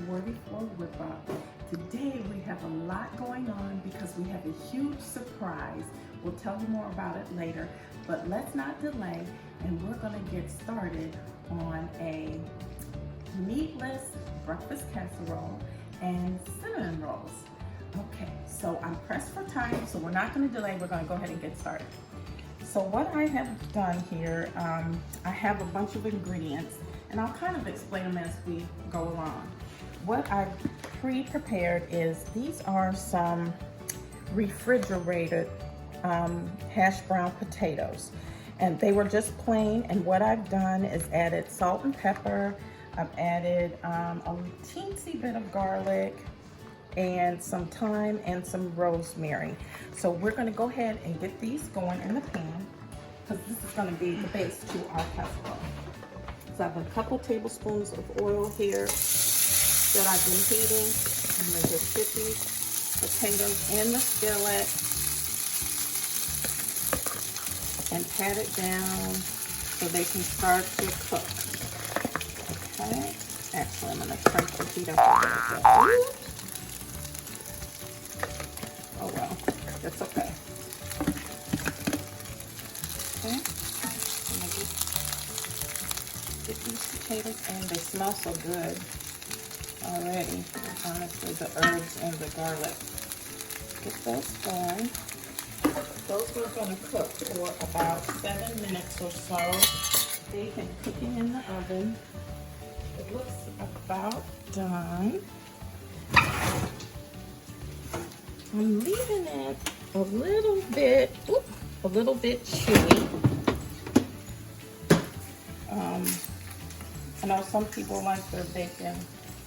Worthy-4 Whip Up. Today we have a lot going on because we have a huge surprise. We'll tell you more about it later, but let's not delay and we're gonna get started on a meatless breakfast casserole and cinnamon rolls. Okay, so I'm pressed for time, so we're not gonna delay, we're gonna go ahead and get started. So what I have done here, I have a bunch of ingredients and I'll kind of explain them as we go along. What I've pre-prepared is these are some refrigerated hash brown potatoes, and they were just plain, and what I've done is added salt and pepper. I've added a teensy bit of garlic and some thyme and some rosemary. So we're going to go ahead and get these going in the pan because this is going to be the base to our casserole. So I have a couple tablespoons of oil here that I've been heating. I'm going to just put these potatoes in the skillet and pat it down so they can start to cook. Okay. Actually, I'm going to crank the heat up a little bit. Oh well, that's okay. Okay. I'm going to just get these potatoes in. They smell so good already. Honestly, the herbs and the garlic. Get those going. Those we're going to cook for about 7 minutes or so. They've been cooking in the oven. It looks about done. I'm leaving it a little bit chewy. I know some people like their bacon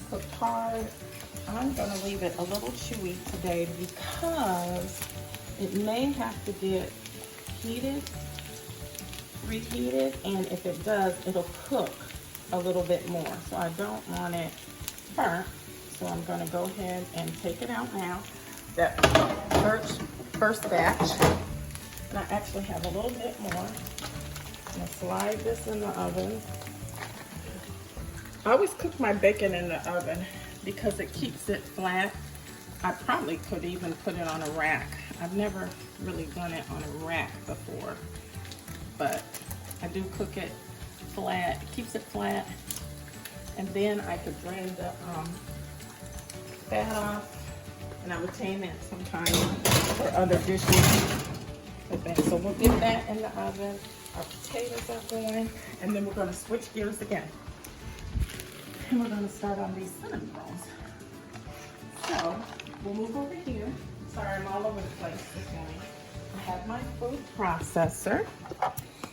cooked hard. I'm going to leave it a little chewy today because it may have to get reheated, and if it does, it'll cook a little bit more. So I don't want it burnt. So I'm going to go ahead and take it out now. That first batch. And I actually have a little bit more. I'm going to slide this in the oven. I always cook my bacon in the oven because it keeps it flat. I probably could even put it on a rack. I've never really done it on a rack before, but I do cook it flat. It keeps it flat, and then I could drain the fat off, and I retain that sometimes for other dishes. Okay, so we'll get that in the oven. Our potatoes are going, and then we're going to switch gears again. And we're going to start on these cinnamon rolls. So we'll move over here. Sorry, I'm all over the place this morning. I have my food processor.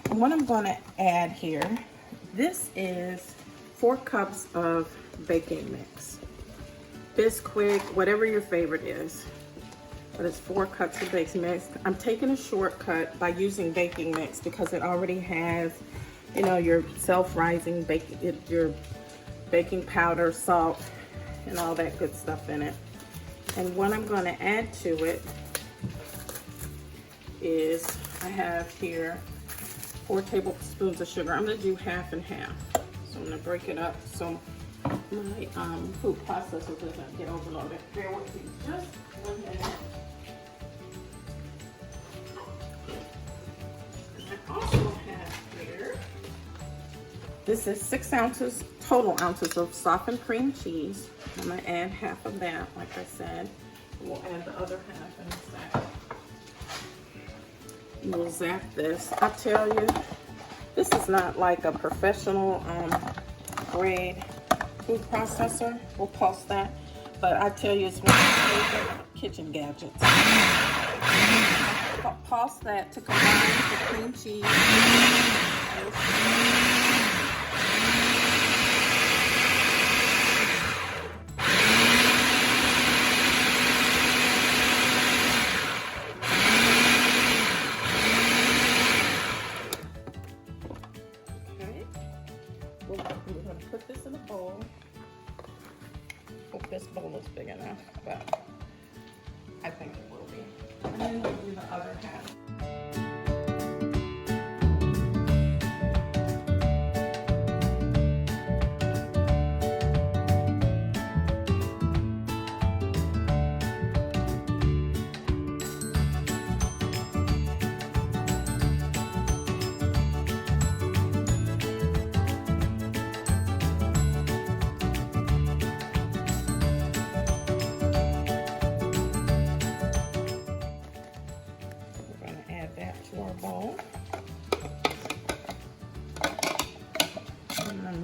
And what I'm going to add here, this is 4 cups of baking mix. Bisquick, whatever your favorite is. But it's 4 cups of baking mix. I'm taking a shortcut by using baking mix because it already has, you know, your self-rising baking, your baking powder, salt, and all that good stuff in it. And what I'm going to add to it is I have here 4 tablespoons of sugar. I'm going to do half and half. So I'm going to break it up so my food processor doesn't get overloaded. Bear with me just 1 minute. I also have here, this is 6 ounces, total ounces of softened cream cheese. I'm going to add half of that, like I said. We'll add the other half in a second. We'll zap this. I tell you, this is not like a professional grade food processor. We'll pause that. But I tell you, it's one of my favorite kitchen gadgets. Pause that to combine the cream cheese. We're going to put this in a bowl. Hope this bowl is big enough, but I think it will be. And then we'll do the other half.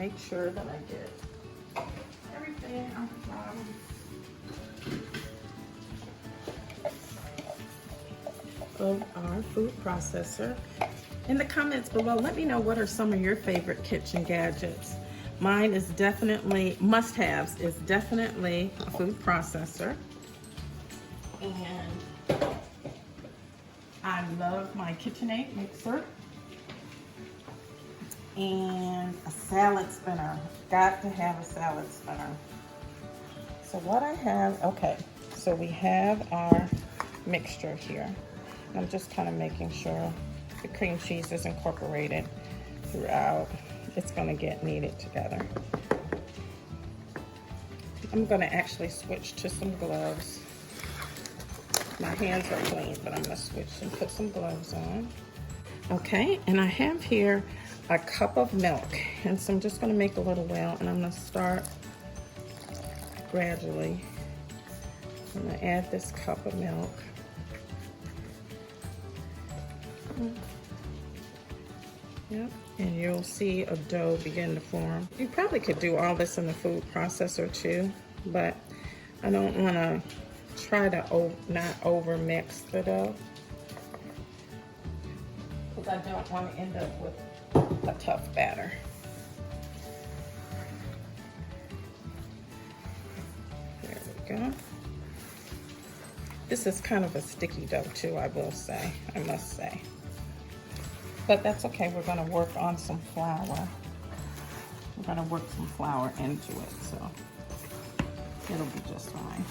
make sure that I get everything out of our food processor. In the comments below, let me know what are some of your favorite kitchen gadgets. Mine is definitely, must-haves is definitely a food processor. And I love my KitchenAid mixer. And a salad spinner. Got to have a salad spinner. So what I have, okay, so we have our mixture here. I'm just kind of making sure the cream cheese is incorporated throughout. It's going to get kneaded together. I'm going to actually switch to some gloves. My hands are clean, but I'm going to switch and put some gloves on. Okay, and I have here a cup of milk, and so I'm just going to make a little well, and I'm going to start gradually. I'm going to add this cup of milk. Yep, and you'll see a dough begin to form. You probably could do all this in the food processor too, but I don't want to try to not over mix the dough, because I don't want to end up with a tough batter. There we go. This is kind of a sticky dough too, I must say. But that's okay, we're gonna work on some flour. We're gonna work some flour into it, so it'll be just fine.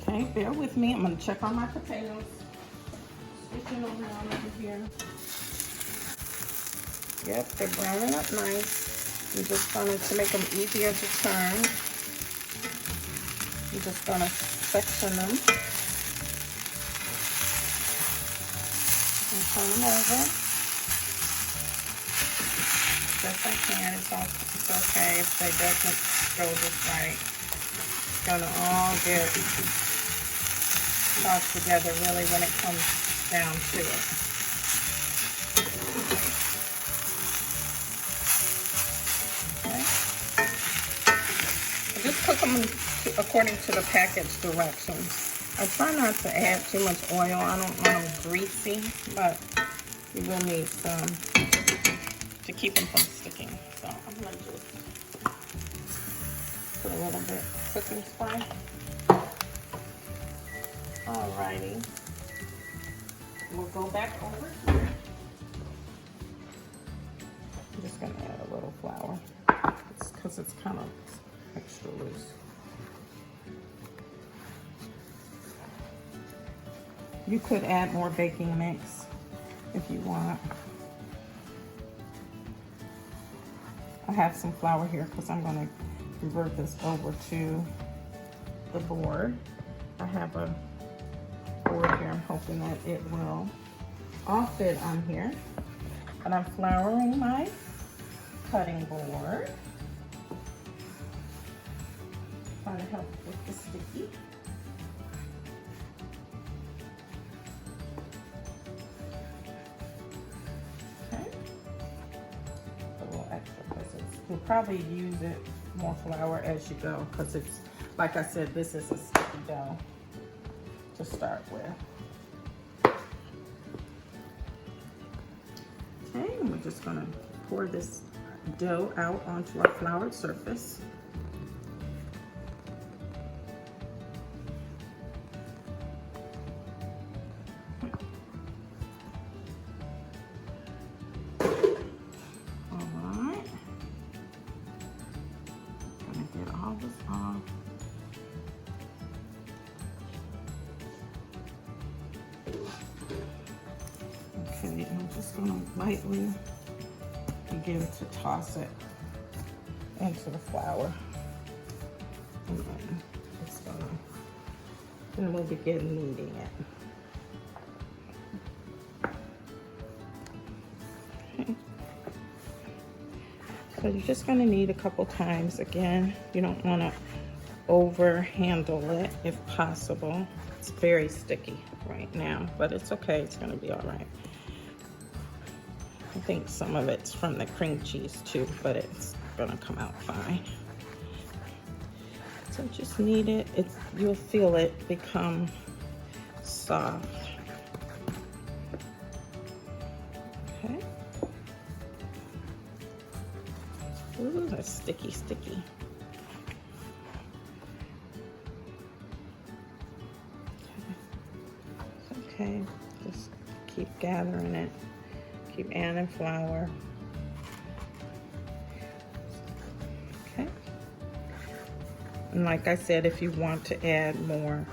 Okay, bear with me, I'm gonna check on my potatoes. Switching around over here. Yep, they're browning up nice. I'm just gonna, to make them easier to turn, I'm just gonna section them. And turn them over. Best I can. It's okay if they doesn't go just right. It's gonna all get tossed together really when it comes down to it. Okay. I just cook them according to the package directions. I try not to add too much oil. I don't want them greasy, but you will need some to keep them from sticking. So I'm going to just put a little bit of cooking spray. Alrighty. We'll go back over here. I'm just going to add a little flour because it's kind of extra loose. You could add more baking mix if you want. I have some flour here because I'm going to convert this over to the board. I have a board here. I'm hoping that it will all fit on here. And I'm flouring my cutting board. Trying to help with the sticky. You'll probably use it more flour as you go, because it's, like I said, this is a sticky dough to start with. Okay, and we're just gonna pour this dough out onto our floured surface. Okay, I'm just going to lightly begin to toss it into the flour. And then it's going to, then we'll begin kneading it. Okay. So you're just going to knead a couple times. Again, you don't want to over handle it if possible. It's very sticky right now, but it's okay. It's going to be all right. I think some of it's from the cream cheese too, but it's gonna come out fine. So just knead it. You'll feel it become soft. Okay. Ooh, that's sticky, sticky. Okay, just keep gathering it. Keep adding flour. Okay. And like I said, if you want to add more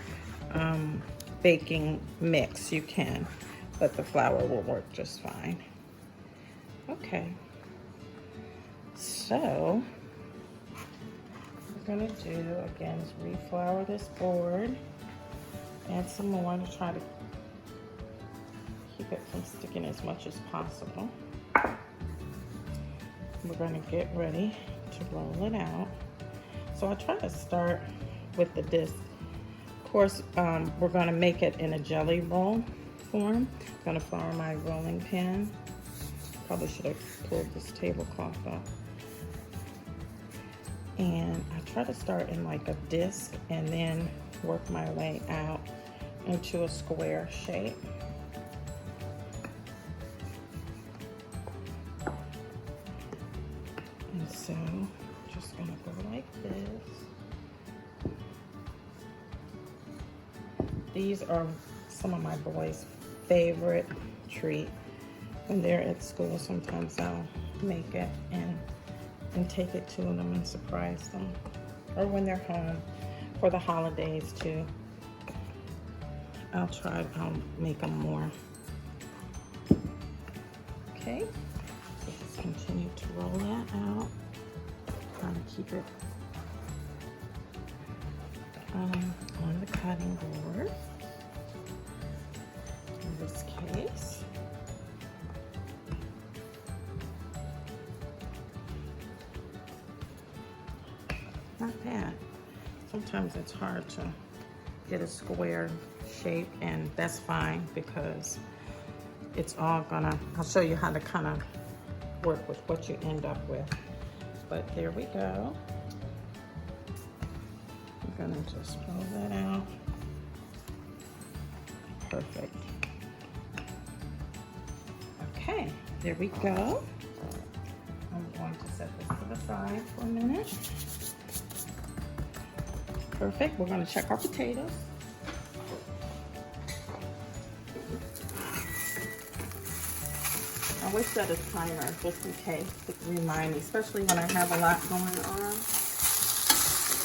baking mix, you can, but the flour will work just fine. Okay. So, what we're gonna do again is reflour this board. Add some more to try to keep it from sticking as much as possible. We're going to get ready to roll it out. So I try to start with the disc. Of course, we're going to make it in a jelly roll form. I'm going to flour my rolling pin. Probably should have pulled this tablecloth up. And I try to start in like a disc and then work my way out into a square shape. And so, just gonna go like this. These are some of my boys' favorite treat. When they're at school, sometimes I'll make it and take it to them and surprise them. Or when they're home for the holidays too. I'll make them more. Okay, so just continue to roll that out. Trying to keep it on the cutting board. In this case. Not bad. Sometimes it's hard to get a square shape, and that's fine because it's all gonna, I'll show you how to kind of work with what you end up with. But there we go. I'm gonna just roll that out. Perfect. Okay, there we go. I'm going to set this to the side for a minute. Perfect. We're going to check our potatoes. I always set a timer just in case to remind me, especially when I have a lot going on.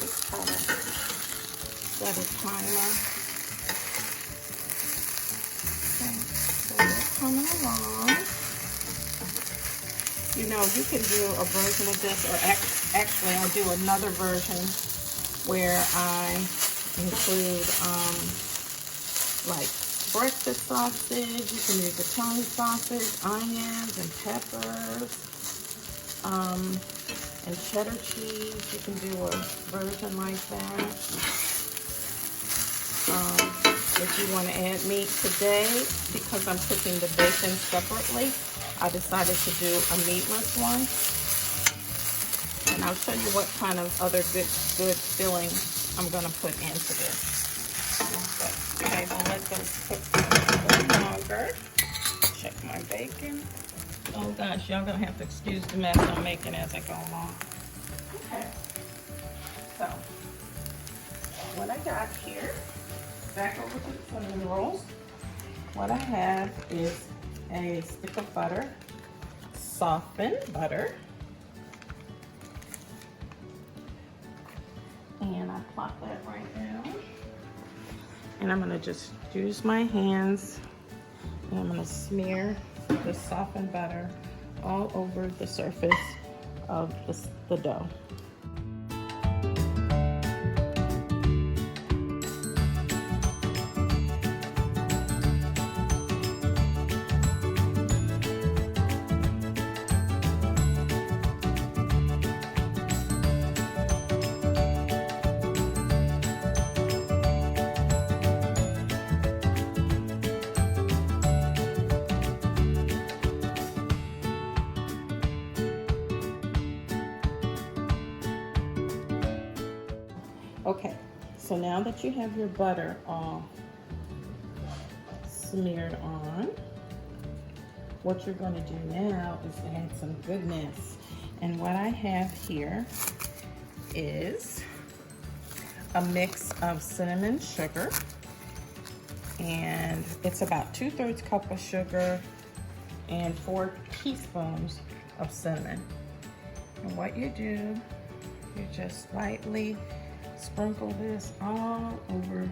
Just try to set a timer. Okay, so we're coming along. You know, you can do a version of this, or actually I'll do another version where I include like breakfast sausage. You can use Italian sausage, onions and peppers, and cheddar cheese. You can do a version like that. If you want to add meat today, because I'm cooking the bacon separately, I decided to do a meatless one. And I'll show you what kind of other good filling I'm going to put into this. Okay, well, let those cook a little longer. Check my bacon. Oh gosh, y'all going to have to excuse the mess I'm making as I go along. Okay, so what I got here, back over to the cinnamon rolls. What I have is a stick of butter, softened butter. And I plop that right down. And I'm gonna just use my hands and I'm gonna smear the softened butter all over the surface of the dough. Okay, so now that you have your butter all smeared on, what you're going to do now is add some goodness. And what I have here is a mix of cinnamon sugar, and it's about 2/3 cup of sugar and 4 teaspoons of cinnamon. And what you do, you just lightly sprinkle this all over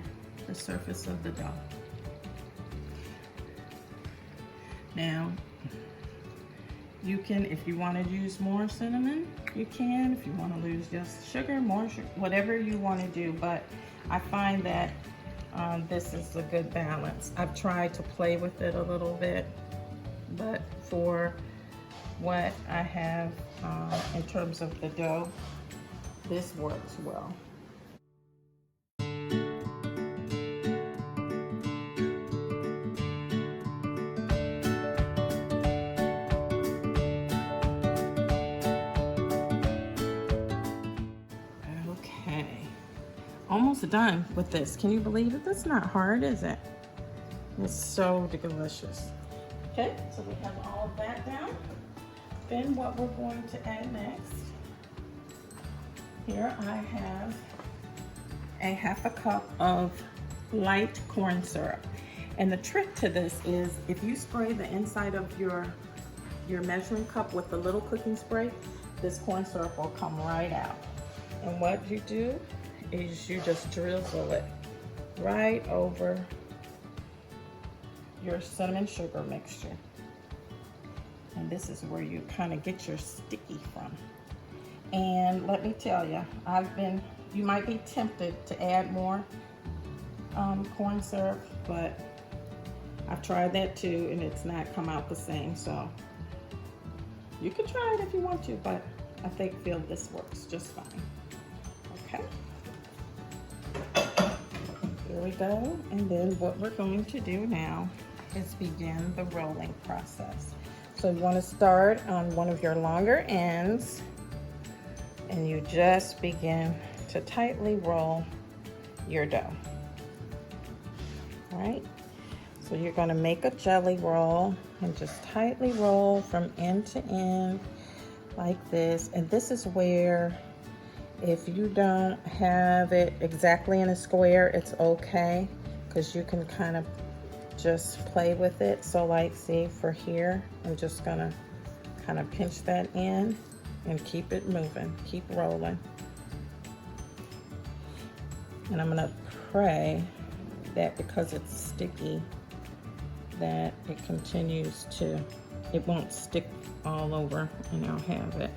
the surface of the dough. Now, you can, if you want to use more cinnamon, you can. If you want to use just sugar, more sugar, whatever you want to do. But I find that this is a good balance. I've tried to play with it a little bit, but for what I have in terms of the dough, this works well. Okay, almost done with this. Can you believe it? That's not hard, is it? It's so delicious. Okay, so we have all of that down. Then what we're going to add next, here I have a 1/2 cup of light corn syrup. And the trick to this is if you spray the inside of your measuring cup with the little cooking spray, this corn syrup will come right out. And what you do is you just drizzle it right over your cinnamon sugar mixture. And this is where you kind of get your sticky from. And let me tell you, you might be tempted to add more corn syrup, but I've tried that too and it's not come out the same. So you can try it if you want to, but I feel this works just fine. Okay. Here we go. And then what we're going to do now is begin the rolling process. So you want to start on one of your longer ends and you just begin to tightly roll your dough. All right, so you're going to make a jelly roll and just tightly roll from end to end like this. And this is where, if you don't have it exactly in a square, it's okay, because you can kind of just play with it. So like, see, for here, I'm just gonna kind of pinch that in and keep it moving, keep rolling. And I'm gonna pray that because it's sticky, that it continues to, it won't stick all over, and I'll have it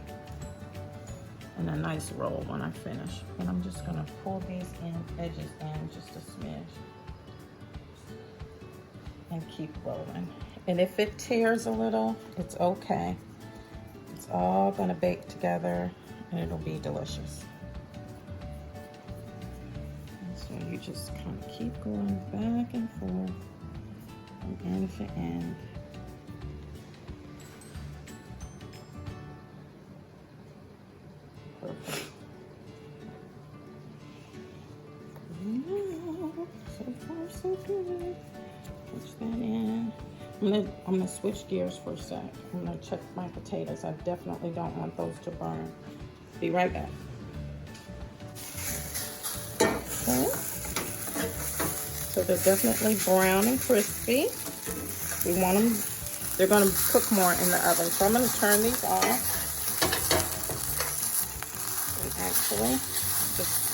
in a nice roll when I finish. And I'm just gonna pull these edges in just a smidge and keep rolling. And if it tears a little, it's okay. It's all gonna bake together and it'll be delicious. And so you just kind of keep going back and forth from end to end. Perfect. So far, so good. Push that in. I'm gonna switch gears for a sec. I'm gonna check my potatoes. I definitely don't want those to burn. Be right back. Okay. So they're definitely brown and crispy. We want them, they're gonna cook more in the oven. So I'm gonna turn these off. And actually,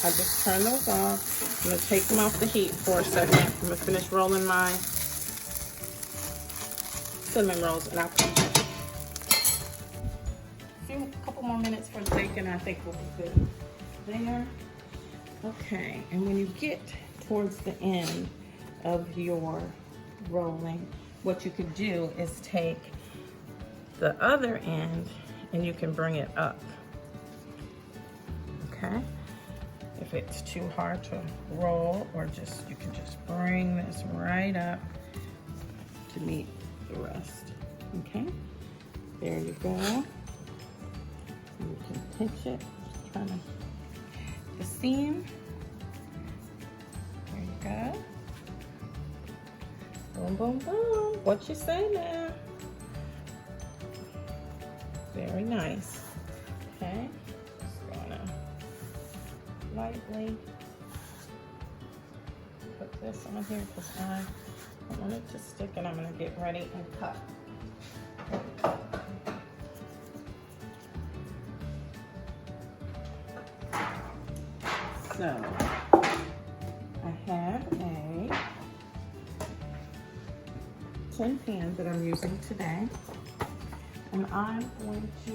I just turned those off. I'm gonna take them off the heat for a second. I'm gonna finish rolling my cinnamon rolls and I'll come back. A couple more minutes for the bacon, I think we'll be good there. Okay, and when you get towards the end of your rolling, what you could do is take the other end and you can bring it up. Okay, if it's too hard to roll, or just, you can just bring this right up to meet the rest. Okay, there you go. You can pinch it, kind of the seam, go. Boom, boom, boom. What you say now? Very nice. Okay, just gonna lightly put this on here because I want it to stick, and I'm gonna get ready and cut. So I have a tin pan that I'm using today, and I'm going to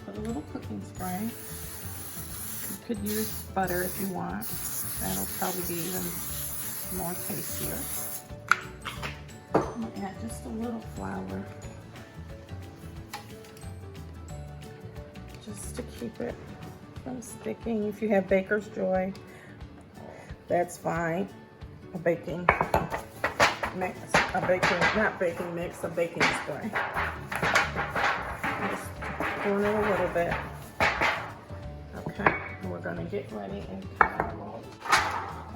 put a little cooking spray. You could use butter if you want. That'll probably be even more tastier. I'm gonna add just a little flour, just to keep it from sticking. If you have baker's joy, that's fine. A baking mix, a baking spray. Just pour it a little bit. Okay, and we're gonna get ready and cut our roll.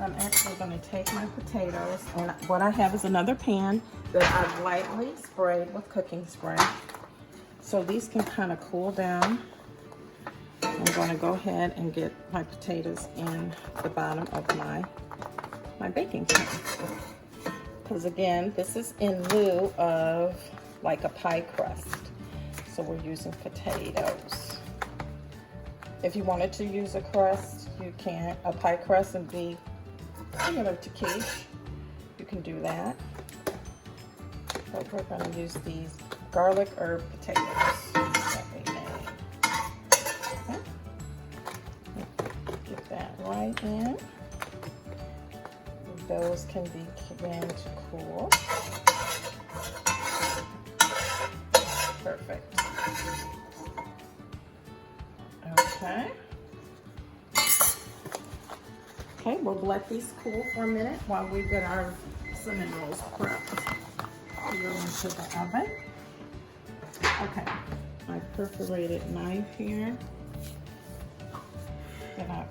I'm actually gonna take my potatoes, and what I have is another pan that I've lightly sprayed with cooking spray. So these can kind of cool down. I'm gonna go ahead and get my potatoes in the bottom of my baking pan. Because again, this is in lieu of like a pie crust. So we're using potatoes. If you wanted to use a crust, you can, a pie crust, and be similar to quiche. You can do that. But we're gonna use these garlic herb potatoes that we made. Okay. Get that right in. Those can begin to cool. Perfect. Okay. Okay, we'll let these cool for a minute while we get our cinnamon rolls prepped. Go into the oven. Okay, my perforated knife here. Then I'll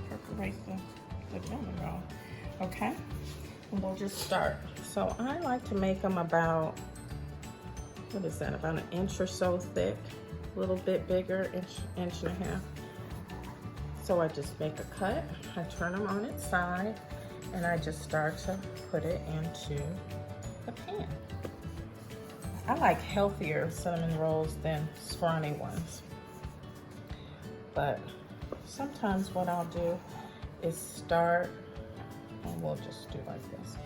perforate the cinnamon roll. Okay, and we'll just start. So I like to make them about, what is that, about an inch or so thick, a little bit bigger, inch and a half. So I just make a cut, I turn them on its side, and I just start to put it into the pan. I like healthier cinnamon rolls than scrawny ones. But sometimes what I'll do is start, and we'll just do like this.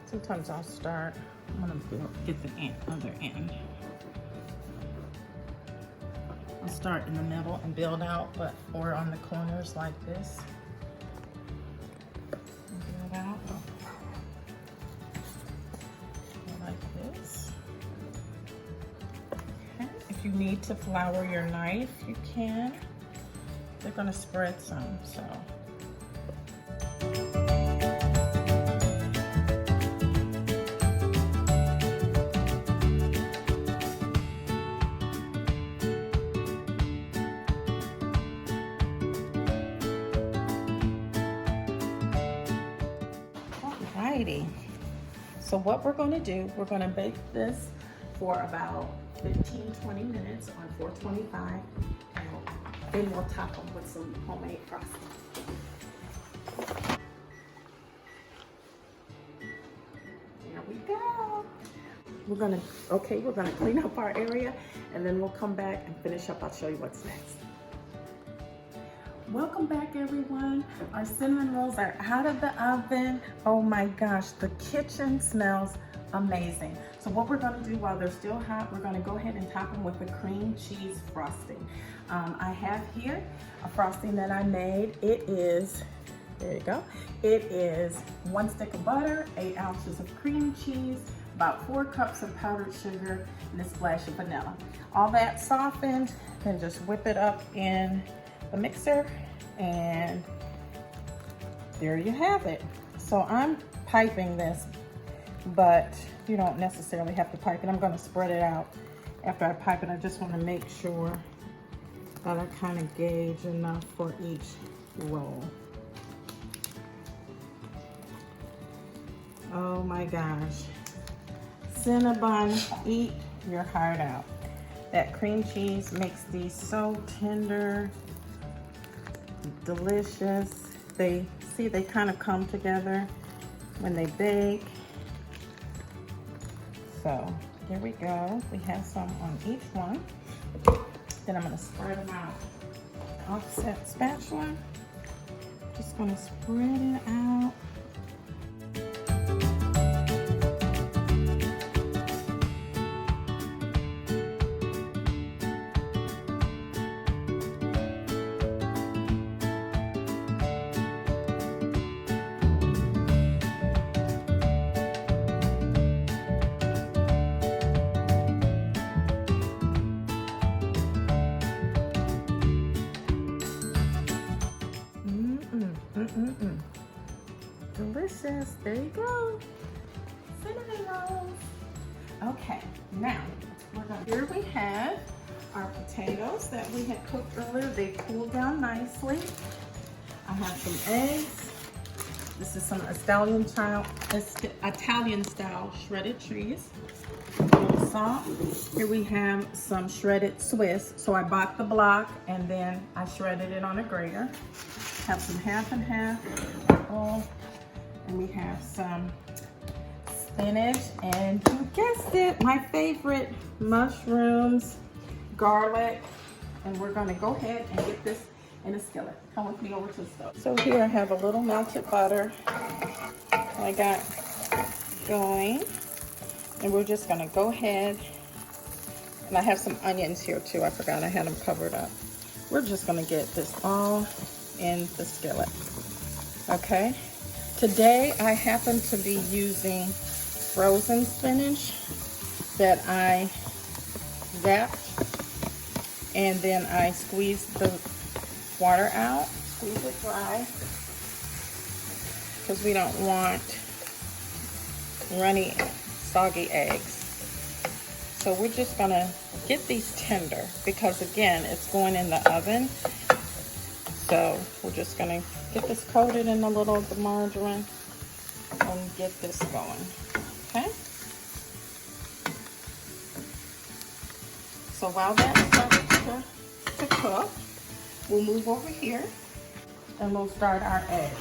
Sometimes I'll start, I'm gonna get the other end. I'll start in the middle and build out, or on the corners like this. Build out like this. Okay. If you need to flour your knife, you can. They're gonna spread some, so. Alrighty. So what we're gonna do, we're gonna bake this for about 15-20 minutes on 425. Then we'll top them with some homemade frosting. There we go. We're gonna clean up our area, and then we'll come back and finish up. I'll show you what's next. Welcome back, everyone. Our cinnamon rolls are out of the oven. Oh my gosh, the kitchen smells amazing. So what we're gonna do while they're still hot, we're gonna go ahead and top them with a cream cheese frosting. I have here a frosting that I made. It is, there you go. It is 1 stick of butter, 8 ounces of cream cheese, about 4 cups of powdered sugar, and a splash of vanilla. All that softened, then just whip it up in the mixer, and there you have it. So I'm piping this, but you don't necessarily have to pipe it. I'm gonna spread it out after I pipe it. I just wanna make sure that I kind of gauge enough for each roll. Oh my gosh. Cinnabon, eat your heart out. That cream cheese makes these so tender, delicious. They kind of come together when they bake. So here we go. We have some on each one. Then I'm gonna spread them out. Offset spatula. Just gonna spread it out. Delicious. There you go. Cinnamon rolls. Okay, now here we have our potatoes that we had cooked earlier. They cooled down nicely. I have some eggs. This is some Italian style shredded cheese. A little salt. Here we have some shredded Swiss. So I bought the block and then I shredded it on a grater. Have some half and half. And we have some spinach, and you guessed it, my favorite, mushrooms, garlic, and we're gonna go ahead and get this in a skillet. Come with me over to the stove. So here I have a little melted butter I got going, and we're just gonna go ahead, and I have some onions here too. I forgot I had them covered up. We're just gonna get this all in the skillet, okay? Today, I happen to be using frozen spinach that I zapped, and then I squeezed the water out, squeeze it dry, because we don't want runny, soggy eggs. So we're just gonna get these tender, because again, it's going in the oven. So we're just gonna get this coated in a little of the margarine and get this going, okay? So while that starts to cook, we'll move over here and we'll start our eggs.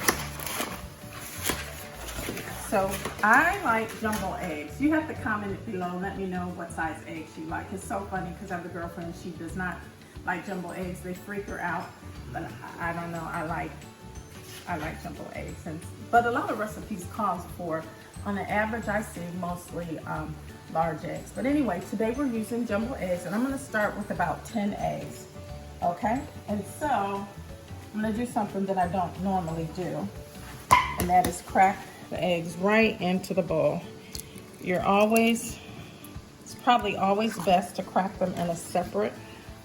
So I like jumbo eggs. You have to comment below, let me know what size eggs you like. It's so funny because I have a girlfriend, she does not like jumbo eggs. They freak her out. But I don't know, I like jumbo eggs. But a lot of recipes calls for, on the average I see, mostly large eggs. But anyway, today we're using jumbo eggs, and I'm gonna start with about 10 eggs, okay? And so, I'm gonna do something that I don't normally do, and that is crack the eggs right into the bowl. It's probably always best to crack them in a separate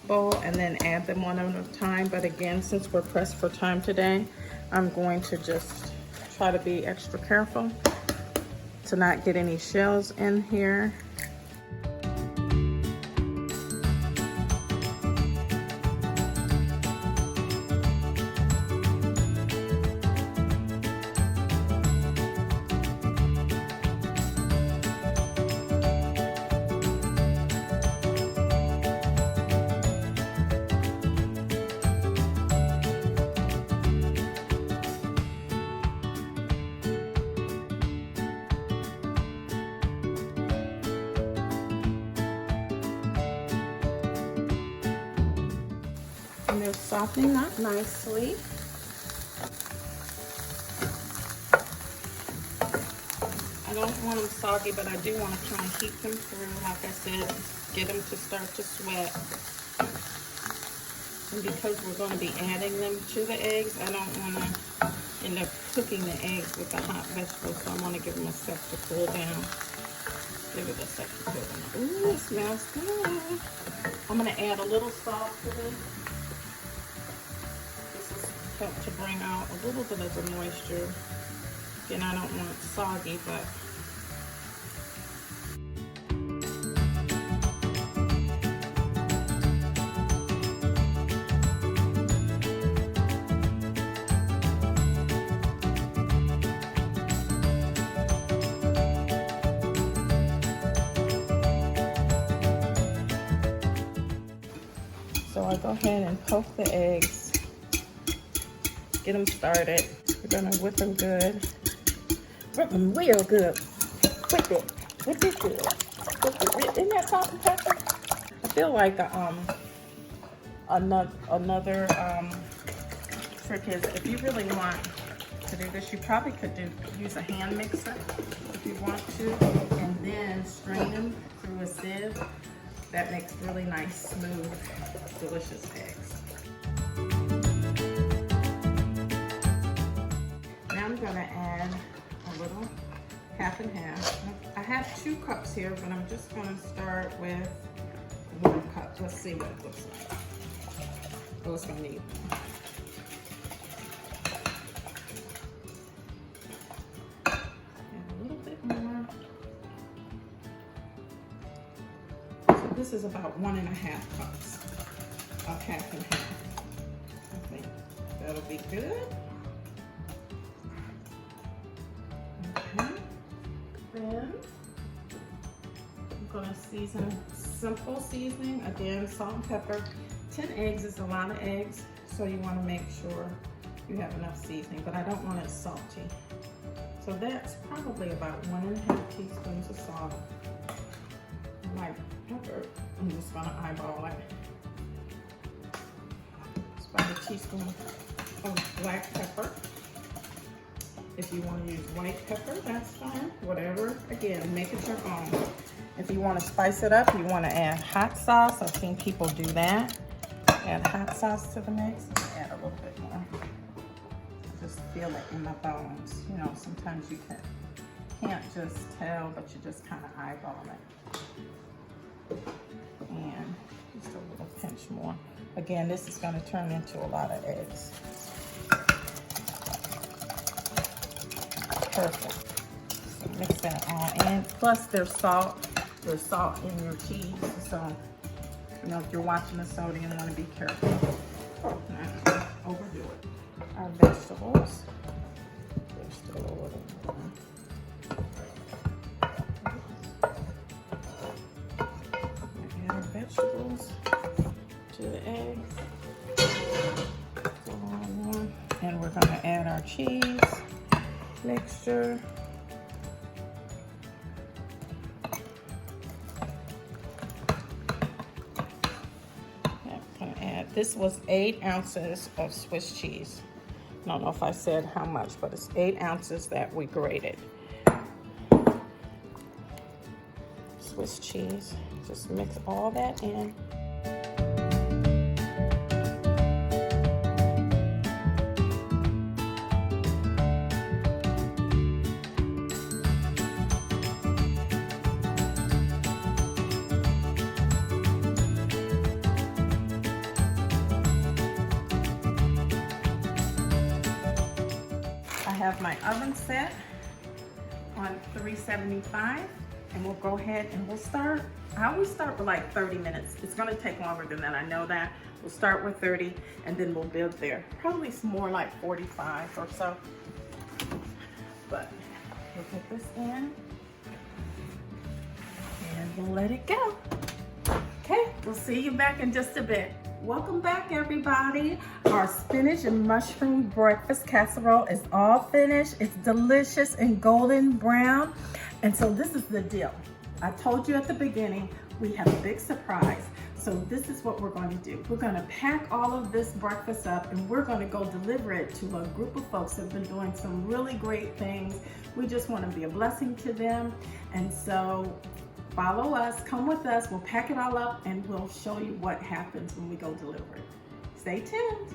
bowl and then add them one at a time. But again, since we're pressed for time today, I'm going to just try to be extra careful to not get any shells in here. And they're softening up nicely. I don't want them soggy, but I do want to try and heat them through, like I said, get them to start to sweat. And because we're going to be adding them to the eggs, I don't want to end up cooking the eggs with the hot vegetables, so I want to give them a sec to cool down. Give it a sec to cool down. Ooh, it smells good. I'm going to add a little salt to this. Help to bring out a little bit of the moisture. Again, I don't want it soggy, but So I go ahead and poke the eggs, get them started. We're gonna whip them good. Whip them real good. Whip it. Whip it good. Isn't that salt and pepper? I feel like another trick is if you really want to do this, you probably could use a hand mixer if you want to, and then strain them through a sieve. That makes really nice, smooth, delicious eggs. Now I'm gonna add a little half and half. I have 2 cups here, but I'm just gonna start with 1 cup. Let's see what it looks like. Oh, it's gonna need more. And a little bit more. So this is about 1½ cups of half and half. I think that'll be good. Okay. Then I'm gonna season, simple seasoning, again, salt and pepper. 10 eggs is a lot of eggs, so you want to make sure you have enough seasoning, but I don't want it salty. So that's probably about 1½ teaspoons of salt. My pepper, I'm just gonna eyeball it. It's about a teaspoon of black pepper. If you want to use white pepper, that's fine. Whatever, again, make it your own. If you want to spice it up, you want to add hot sauce. I've seen people do that. Add hot sauce to the mix. Add a little bit more. I just feel it in my bones. You know, sometimes you can't just tell, but you just kind of eyeball it. And just a little pinch more. Again, this is going to turn into a lot of eggs. Perfect. So mix that all in. Plus there's salt in your cheese. So, you know, if you're watching the soda, you want to be careful. Not overdo it. Our vegetables. There's still a little more. Add our vegetables to the eggs. And we're going to add our cheese mixture. This was 8 ounces of Swiss cheese. I don't know if I said how much, but it's 8 ounces that we grated. Swiss cheese. Just mix all that in. I have my oven set on 375, and we'll go ahead and we'll start. I always start with like 30 minutes. It's going to take longer than that, I know that. We'll start with 30 and then we'll build there. Probably some more like 45 or so. But we'll put this in and we'll let it go. Okay, we'll see you back in just a bit. Welcome back, everybody. Our spinach and mushroom breakfast casserole is all finished. It's delicious and golden brown. And so this is the deal. I told you at the beginning, we have a big surprise. So this is what we're going to do. We're going to pack all of this breakfast up and we're going to go deliver it to a group of folks that have been doing some really great things. We just want to be a blessing to them. And so follow us, come with us, we'll pack it all up and we'll show you what happens when we go deliver it. Stay tuned.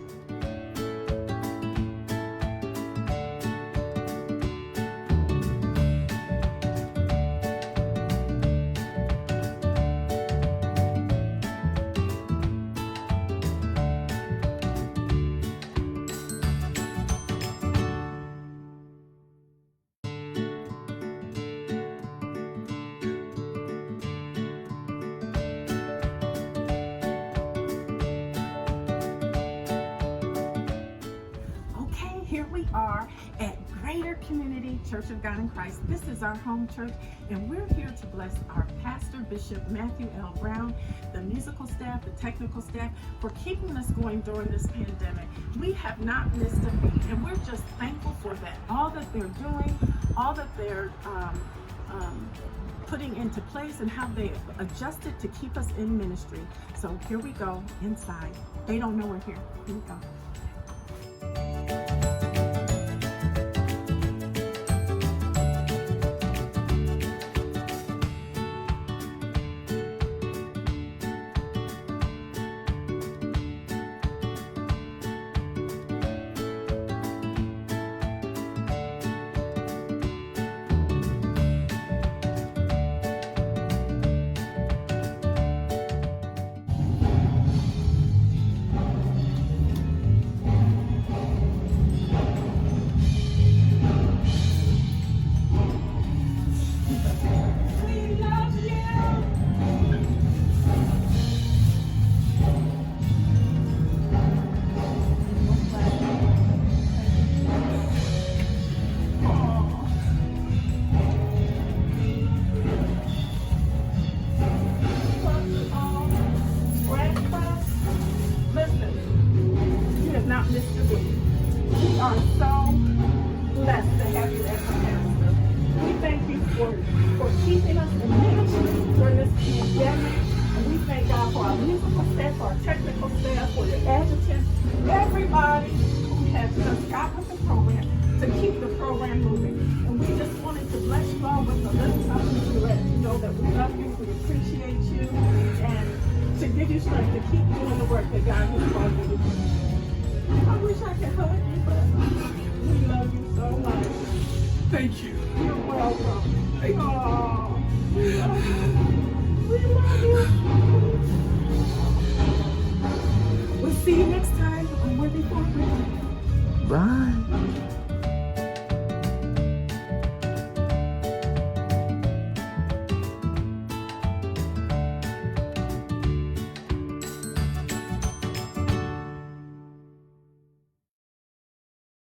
Here we are at Greater Community Church of God in Christ. This is our home church, and we're here to bless our pastor, Bishop Matthew L. Brown, the musical staff, the technical staff, for keeping us going during this pandemic. We have not missed a beat, and we're just thankful for that. All that they're doing, all that they're putting into place, and how they adjusted to keep us in ministry. So here we go inside. They don't know we're here. Here we go. We are so blessed to have you as a pastor. We thank you for keeping us in ministry during this pandemic. And we thank God for our musical staff, our technical staff, for your adjutants, everybody who has just got with the program to keep the program moving. And we just wanted to bless you all with a little something to let you know that we love you, we appreciate you, and to give you strength to keep doing the work that God has called you to do. I wish I could hug you, but we love you so much. Thank you. You're welcome. Thank you. Oh, we love you.